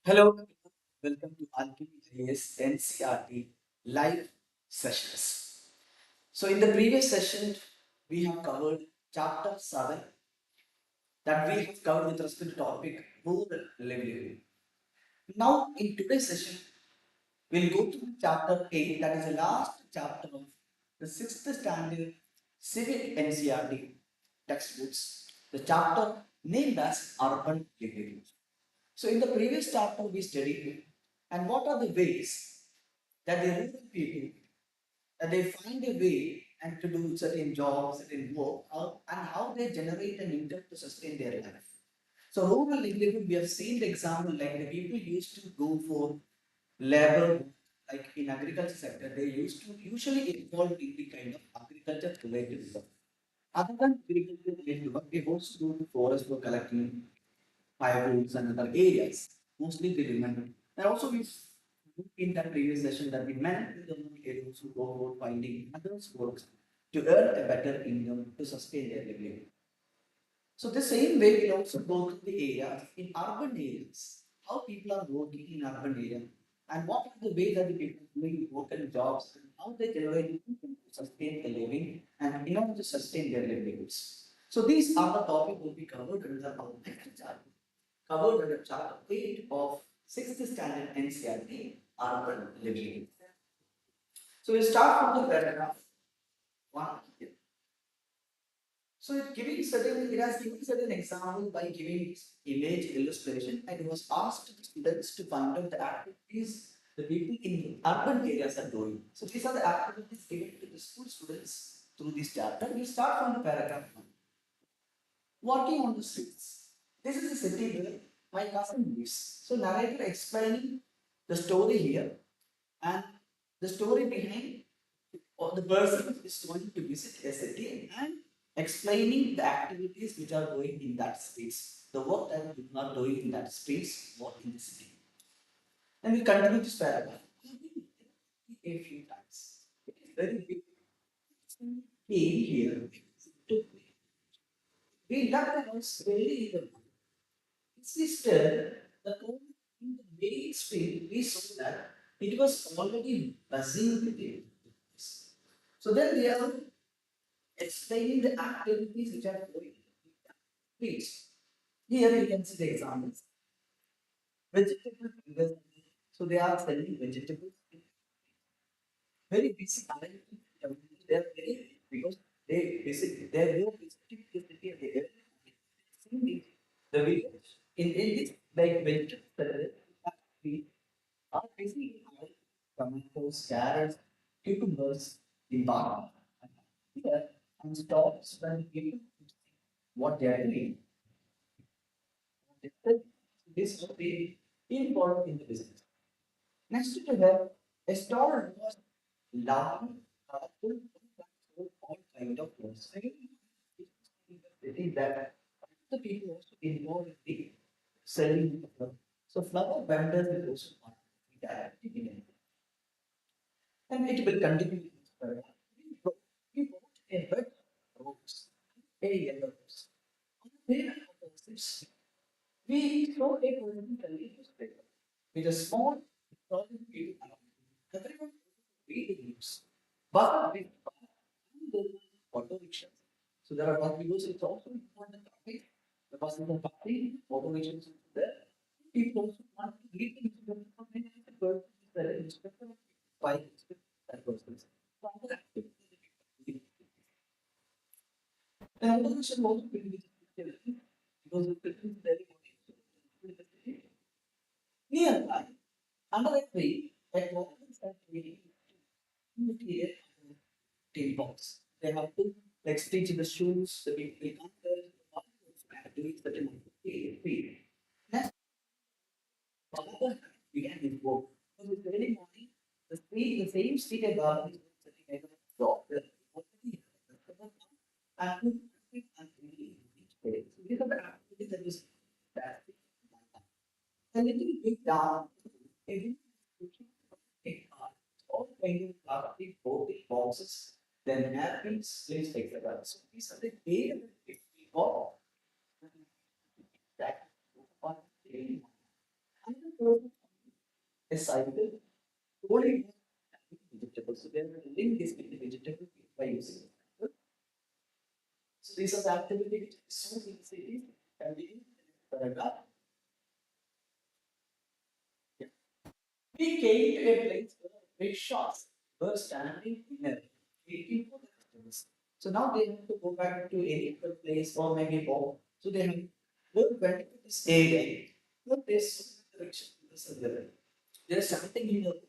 Hello, welcome to Alchemy Ias NCRT live sessions. So, in the previous session, we have covered chapter 7 that we have covered with respect to topic rural livelihood. Now, in today's session, we'll go to chapter 8, that is the last chapter of the 6th standard Civic NCRT textbooks, the chapter named as Urban Livelihood. So, in the previous chapter, we studied and what are the ways that the rural people that they find a way and to do certain jobs, certain work, and how they generate an income to sustain their life. So, rural livelihood, we have seen the example like the people used to go for labor, like in agriculture sector, they used to usually involve in the kind of agriculture related work. Other than agriculture related work, they also do the forest work collecting firewoods and other areas. Mostly they remember. And also we in that previous session that we meant the areas who go about finding others works to earn a better income to sustain their livelihood. So the same way we also go to the areas in urban areas, how people are working in urban area and what are the way that the people are doing work and jobs and how they generate income to sustain the living and in order to sustain their livelihoods. So these are the topics will be covered under our next chapter covered under chapter 8 of 6th standard NCRT urban living. So we start from the paragraph 1 here. So it has given certain example by giving image illustration and it was asked students to find out the activities the people in urban areas are doing. So these are the activities given to the school students through this chapter. We start from the paragraph 1. Walking on the streets. This is a city where my cousin lives. So narrator explaining the story here and the story behind or the person is going to visit a city and explaining the activities which are going in that streets, the work that people are doing in that streets or in the city. And we continue this paragraph a few times. It is very big. Key here. We love the house very in the sister, the moment in the main street, we saw that it was already buzzing with it. So then they are explaining the activities which are going in the streets. Here you can see the examples. Vegetable vendors. So they are selling vegetables. Very busy arrangement. They are very because they visit they are visiting the city and they are seeing the village. In this like vegetable we are basically tomatoes, carrots, cucumbers in bar. Here and stops when people see what they are doing. This will be important in the business. Next to that, a store was large, colorful, all kind of clothes. It is that the people also involved in the selling the flower. So flower vendors will also participate in it. And it will continue with this paragraph. We bought a red rose, a yellow rose. On the way out of this, we saw a political newspaper with a small problem field around. Everyone read the news. But with auto rickshaws. So there are bus because it's also important topic. The buses are party, auto rickshaws are there. People also want to read the newspaper for many people. The newspaper by that person. So other activities that people do. And auto rickshaw also bring this because the person is very important. Nearby, another tree that opens at the material tin box. They have to like stitch the shoes, the people come there, have to reach the tree. Next, Baba began his work. So the very morning, the same street at Baba is sitting at the door. And so these are the activities that was that. A little bit down, a all kind of plastic big boxes, then napkins, plates, etc. So these are the data that we got that on the another person cycle only vegetables. So they are link this with the vegetable by using it. So these are the activities which soon in cities and we paragraph. Yeah. We came to a place where big shops were standing in a waiting for the customers. So now they have to go back to any other place or maybe home. So they have went to this area. But there's direction to the server. They're standing in the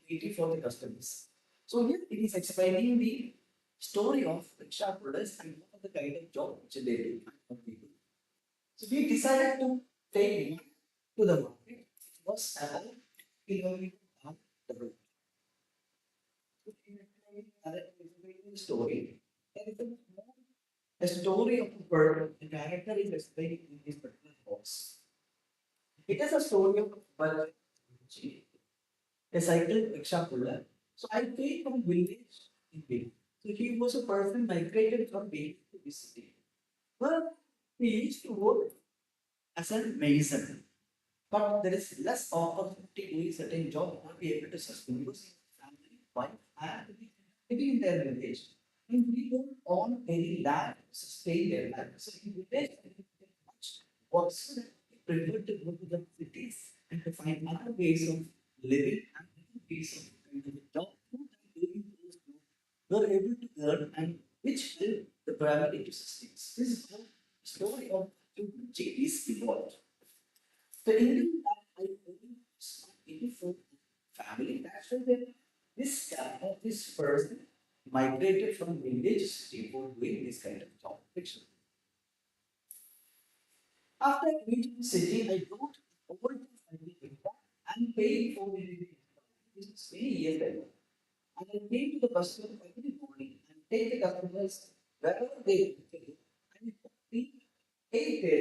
waiting for the customers. So here it is explaining the story of rickshaw products and what are the kind of job which they do for people. So we decided to take it to the market. It was about kilometer down the road. So in a story, there is a story of a bird. The character is explained in this particular box. It is a story of a bird, a cycle rickshaw puller. So I came from village in Bihar. So he was a person migrated from Bihar to this city. Well, he used to work as a mason. But there is less opportunity doing certain job not be able to sustain because family, wife, and living in their village. And we don't own any land to sustain their life. So in village, much work so that they prefer to go to the cities and to find other ways of living and other ways of kind of a job that doing those jobs were able to earn and which help the family to sustain. This is how the story of two cities evolved. The Indian that I believe is not any food family. That's why this guy or this person migrated from village to city for doing this kind of job. Fiction. After reaching the city, I wrote over to family impact and paid for the living. This is many years ago. And I came to the customer every morning and take the customers wherever they want to go and we pay their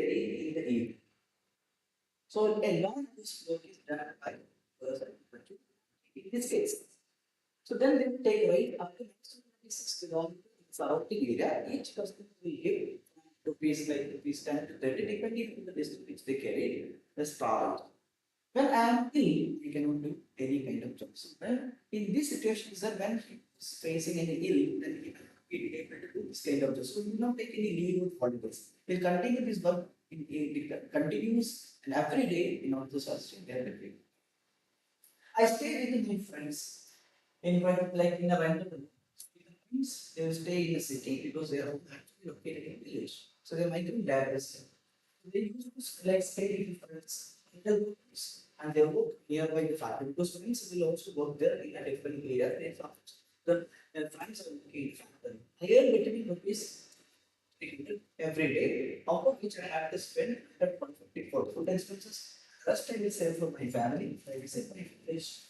in the evening. So a lot of this work is done by person, but in this case. So then they will take right up to next 26 kilometers in surrounding area. Each customer will give rupees like rupees 10 to 30, depending on the distance which they carry, the travel. When I am ill, we cannot do any kind of job. So when in this situation, is that when he is facing any ill, then he will be able to do this kind of job. So he will not take any leave or holidays. He will continue this work continuous and every day in order to sustain their living. I stay with my friends in like in a rental room. Friends, they will stay in the city because they are actually located in village. So they might be diverse. They used to like stay with friends until works and they work nearby the factory because friends will also work there in a different area. They the friends are working in the factory. I earn between rupees 300 every day, out of which I have to spend at 150 for food expenses. Rest I will save for my family. I will save my village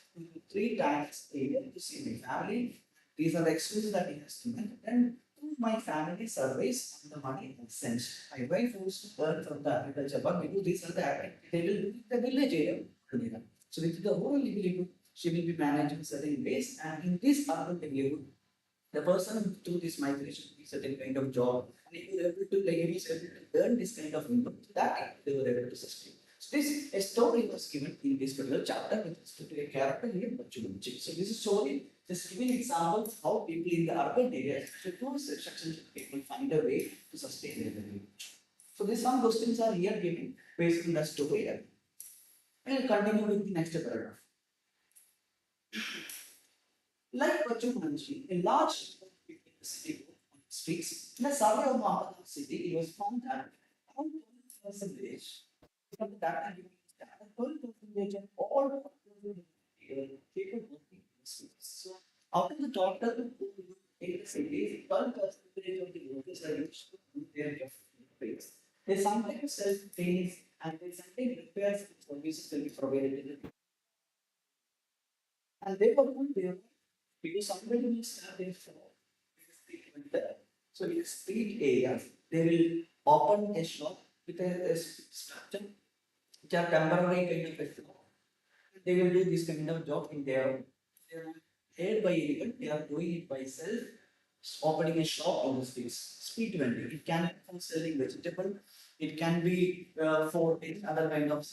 3 times a year to see my family. These are the expenses that he has to make. And through my family surveys on the money and cents, I buy foods to earn from the agriculture but because these are the activities they will do in the village area. So with the whole livelihood, she will be managing certain ways and in this urban livelihood, the person through this migration is certain kind of job and he was able to like he was able to earn this kind of income so that they were able to sustain. So this a story was given in this particular chapter with respect to a character named Bachumanchi. So this is story just giving examples how people in the urban areas through sections people find a way to sustain their living. So these some questions are here given based on that story. We'll continue with the next paragraph. Like what you mentioned, a large number of people in the city on the streets. In a survey of Mahatma city, it was found that around 12% from the data given is that 12% of all people working in the streets. So out of the total who live in the cities, 12% of the workers are used to do their job in the place. They sometimes sell things and they sometimes repairs and services will be provided in the and they were not there because somebody will start their shop in the street winter. So in the street areas, they will open a shop with a structure which are temporary kind of a shop. They will do this kind of job in their they are not paid by anyone, they are doing it by self, opening a shop on the streets. Street vending. It can be for selling vegetable, it can be for any other kind of